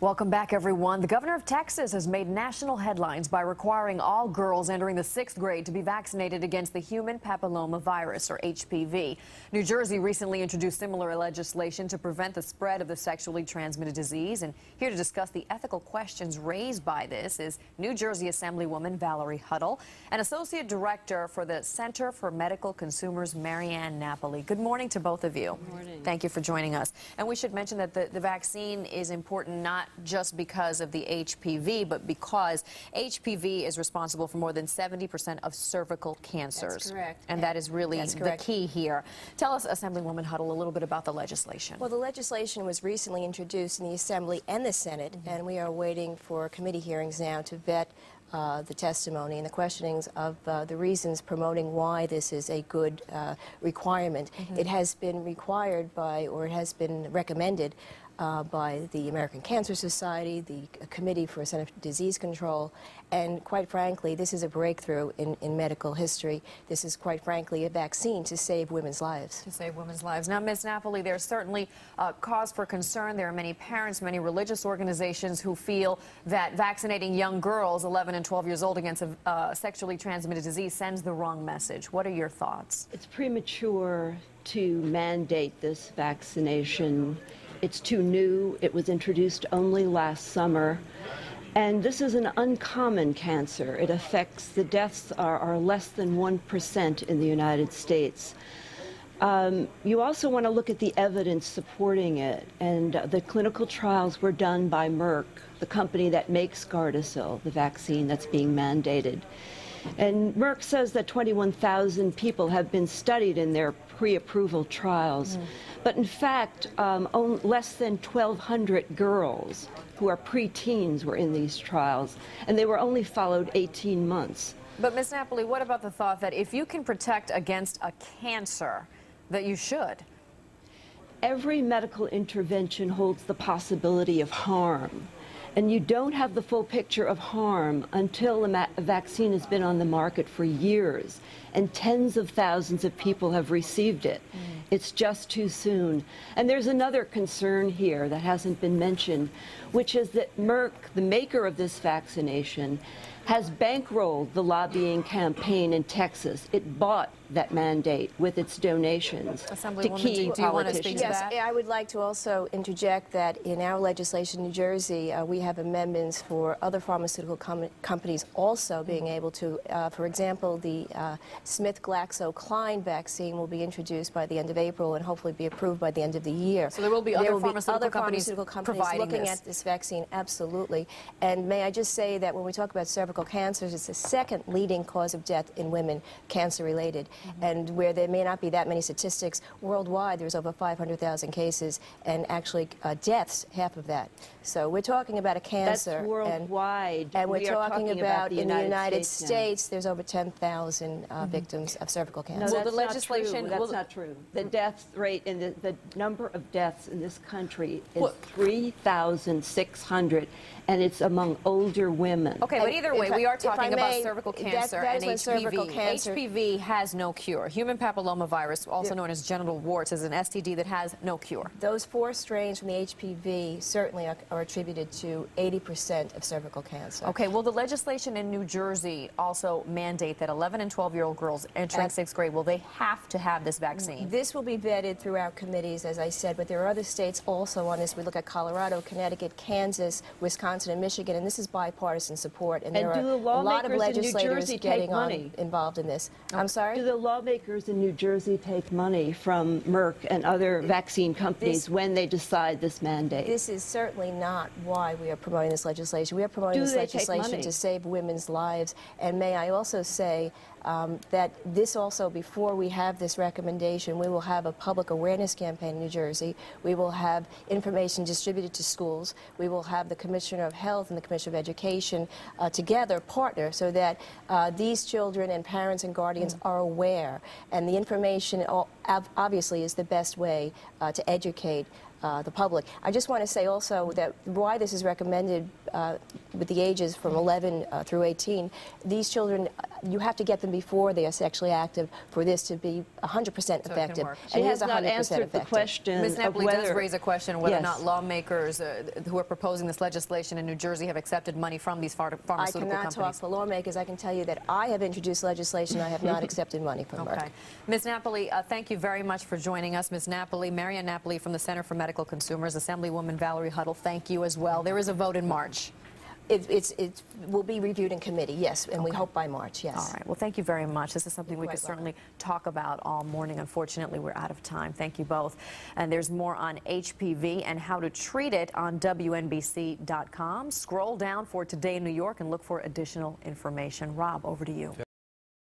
Welcome back, everyone. The governor of Texas has made national headlines by requiring all girls entering the 6th grade to be vaccinated against the human papillomavirus, or HPV. New Jersey recently introduced similar legislation to prevent the spread of the sexually transmitted disease. And here to discuss the ethical questions raised by this is New Jersey Assemblywoman Valerie Huttle and Associate Director for the Center for Medical Consumers, Maryann Napoli. Good morning to both of you. Good morning. Thank you for joining us. And we should mention that the vaccine is important not just because of the HPV, but because HPV is responsible for more than 70% of cervical cancers. That's correct. And that is really the key here. Tell us, Assemblywoman Huttle, a little bit about the legislation. Well, the legislation was recently introduced in the Assembly and the Senate, and we are waiting for committee hearings now to vet the testimony and the questionings of the reasons promoting why this is a good requirement. It has been required by, or it has been recommended by the American Cancer Society, the Committee for Center for Disease Control, and quite frankly, this is a breakthrough in medical history. This is quite frankly a vaccine to save women's lives. To save women's lives. Now, Ms. Napoli, there's certainly cause for concern. There are many parents, many religious organizations who feel that vaccinating young girls, 11 and 12 years old, against a sexually transmitted disease sends the wrong message. What are your thoughts? It's premature to mandate this vaccination. It's too new. It was introduced only last summer. And this is an uncommon cancer. It affects, the deaths are less than 1% in the United States. You also want to look at the evidence supporting it. And the clinical trials were done by Merck, the company that makes Gardasil, the vaccine that's being mandated. And Merck says that 21,000 people have been studied in their pre-approval trials. But in fact, less than 1,200 girls who are preteens were in these trials, and they were only followed 18 months. But Ms. Napoli, what about the thought that if you can protect against a cancer, that you should? Every medical intervention holds the possibility of harm. And you don't have the full picture of harm until a vaccine has been on the market for years and tens of thousands of people have received it. It's just too soon. And there's another concern here that hasn't been mentioned, which is that Merck, the maker of this vaccination, has bankrolled the lobbying campaign in Texas. It bought that mandate with its donations to key politicians. Yes, I would like to also interject that in our legislation in New Jersey, we have amendments for other pharmaceutical companies also being able to, for example, the SmithGlaxoKline vaccine will be introduced by the end of April and hopefully be approved by the end of the year. So there will be other pharmaceutical companies looking at this vaccine, absolutely. And may I just say that when we talk about cervical cancers, it's the second leading cause of death in women, cancer-related. And where there may not be that many statistics, worldwide there's over 500,000 cases, and actually deaths, half of that. So we're talking about a cancer. That's worldwide. And we're talking about in the United States, there's over 10,000 victims of cervical cancer. No, that's the legislation. That's not true. The death rate and the number of deaths in this country is 3,600, and it's among older women. Okay, but either way, we are talking about cervical cancer and HPV. HPV has no cure. Human papillomavirus, also known as genital warts, is an STD that has no cure. Those 4 strains from the HPV certainly are attributed to 80% of cervical cancer. Okay, will the legislation in New Jersey also mandate that 11 and 12-year-old girls entering 6th grade, will they have to have this vaccine? This will be vetted through our committees, as I said, but there are other states also on this. We look at Colorado, Connecticut, Kansas, Wisconsin, and Michigan, and this is bipartisan support. And there are a lot of legislators getting involved in this. I'm sorry? Do the lawmakers in New Jersey take money from Merck and other vaccine companies when they decide this mandate? This is certainly not why we are promoting this legislation. We are promoting this legislation to save women's lives. And may I also say that this also, before we have this recommendation, we will have a public awareness campaign in New Jersey. We will have information distributed to schools. We will have the Commissioner of Health and the Commissioner of Education together partner so that these children and parents and guardians are aware. And the information obviously is the best way to educate the public. I just want to say also that why this is recommended with the ages from 11 through 18, these children, you have to get them before they are sexually active for this to be 100% effective. She has not answered the question. Ms. Napoli of whether, does raise a question whether yes. or not lawmakers who are proposing this legislation in New Jersey have accepted money from these pharmaceutical companies. I cannot talk for lawmakers. I can tell you that I have introduced legislation. I have not accepted money from Merck. Ms. Napoli, thank you very much for joining us. Ms. Napoli, Maryann Napoli from the Center for Medical Consumers, Assemblywoman Valerie Huttle, thank you as well. There is a vote in March. It will be reviewed in committee, yes, and we hope by March, yes. All right. Well, thank you very much. This is something we could certainly talk about all morning. Unfortunately, we're out of time. Thank you both. And there's more on HPV and how to treat it on WNBC.com. Scroll down for Today in New York and look for additional information. Rob, over to you.